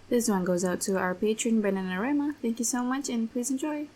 This one goes out to our patron Bananarema. Thank you so much and please enjoy.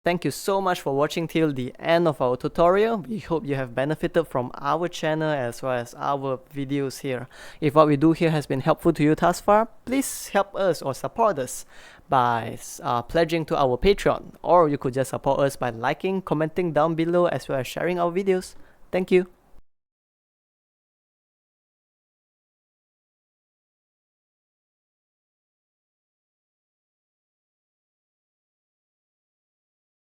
Thank you so much for watching till the end of our tutorial. We hope you have benefited from our channel as well as our videos here. If what we do here has been helpful to you thus far, please help us or support us by pledging to our Patreon, or you could just support us by liking, commenting down below as well as sharing our videos. Thank you.